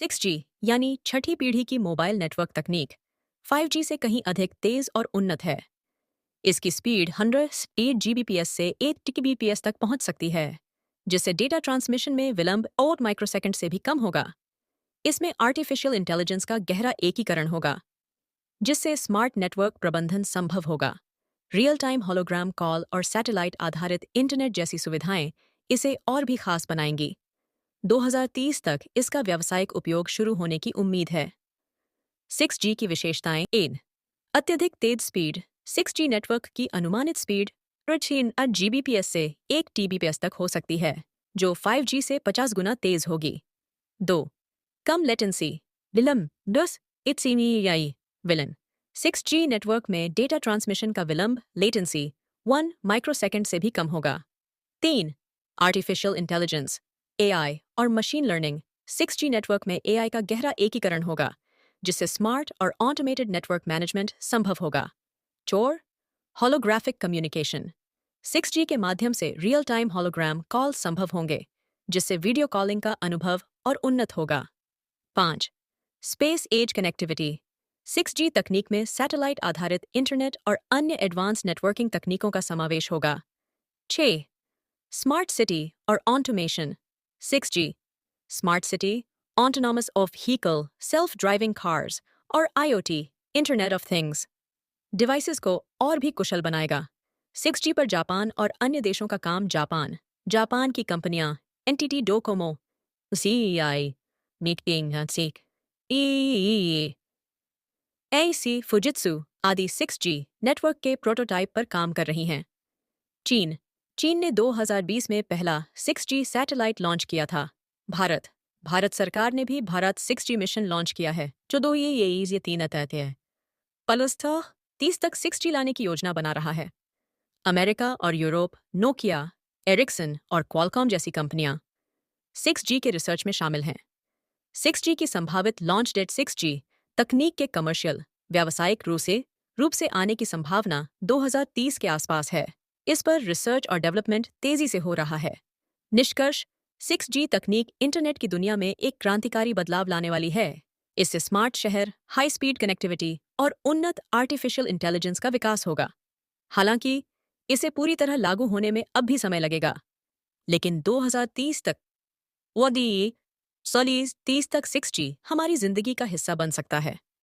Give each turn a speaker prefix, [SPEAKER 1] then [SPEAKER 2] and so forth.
[SPEAKER 1] 6G यानी छठी पीढ़ी की मोबाइल नेटवर्क तकनीक 5G से कहीं अधिक तेज और उन्नत है। इसकी स्पीड 108 Gbps से 8 Tbps तक पहुंच सकती है, जिससे डेटा ट्रांसमिशन में विलंब और माइक्रोसेकंड से भी कम होगा। इसमें आर्टिफिशियल इंटेलिजेंस का गहरा एकीकरण होगा, जिससे स्मार्ट नेटवर्क प्रबंधन संभव होगा। रियल टाइम होलोग्राम कॉल और सैटेलाइट आधारित इंटरनेट जैसी सुविधाएं इसे और भी खास बनाएंगी। 2030 तक इसका व्यावसायिक उपयोग शुरू होने की उम्मीद है। 6G की विशेषताएं इन अत्यधिक तेज स्पीड 6G नेटवर्क की अनुमानित स्पीड 8 Gbps से 1 Tbps तक हो सकती है, जो 5G से 50 गुना तेज होगी। 2. कम लेटेंसी विलंब 10 इत्सीमीयाई विलन 6G नेटवर्क में डेटा ट्रांसमिशन का विलंब लेटेंसी 1 माइक्रोसेकंड से भी कम होगा। 3. आर्टिफिशियल इंटेलिजेंस AI और मशीन लर्निंग 6G नेटवर्क में AI का गहरा एकीकरण होगा, जिससे स्मार्ट और ऑटोमेटेड नेटवर्क मैनेजमेंट संभव होगा। 4. होलोग्राफिक कम्युनिकेशन 6G के माध्यम से रियल टाइम होलोग्राम कॉल संभव होंगे, जिससे वीडियो कॉलिंग का अनुभव और उन्नत होगा। 5. स्पेस एज कनेक्टिविटी 6G तकनीक में सैटेलाइट आधारित इंटरनेट और अन्य एडवांस नेटवर्किंग तकनीकों का समावेश होगा। 6. स्मार्ट सिटी और automation 6G smart city autonomous of vehicle self driving cars और IoT internet of things devices को और भी कुशल बनाएगा। 6G पर जापान और अन्य देशों का काम जापान की कंपनियां NTT Docomo CEI meeting seek AC Fujitsu आदि 6G नेटवर्क के प्रोटोटाइप पर काम कर रही हैं। चीन ने 2020 में पहला 6G सैटेलाइट लॉन्च किया था। भारत सरकार ने भी भारत 6G मिशन लॉन्च किया है, जो 2023 है। पलस्तर 30 तक 6G लाने की योजना बना रहा है। अमेरिका और यूरोप नोकिया, एरिक्सन और क्वालकॉम जैसी कंपनियां 6G के रिसर्च में शामिल हैं। 6G की संभावित लॉन्च डेट 6G तकनीक के कमर्शियल व्यावसायिक रूप से आने की संभावना 2030 के आसपास है। इस पर रिसर्च और डेवलपमेंट तेजी से हो रहा है। निष्कर्ष 6G तकनीक इंटरनेट की दुनिया में एक क्रांतिकारी बदलाव लाने वाली है। इससे स्मार्ट शहर, हाई स्पीड कनेक्टिविटी और उन्नत आर्टिफिशियल इंटेलिजेंस का विकास होगा। हालांकि इसे पूरी तरह लागू होने में अब भी समय लगेगा, लेकिन 2030 तक 30 तक 6G हमारी जिंदगी का हिस्सा बन सकता है।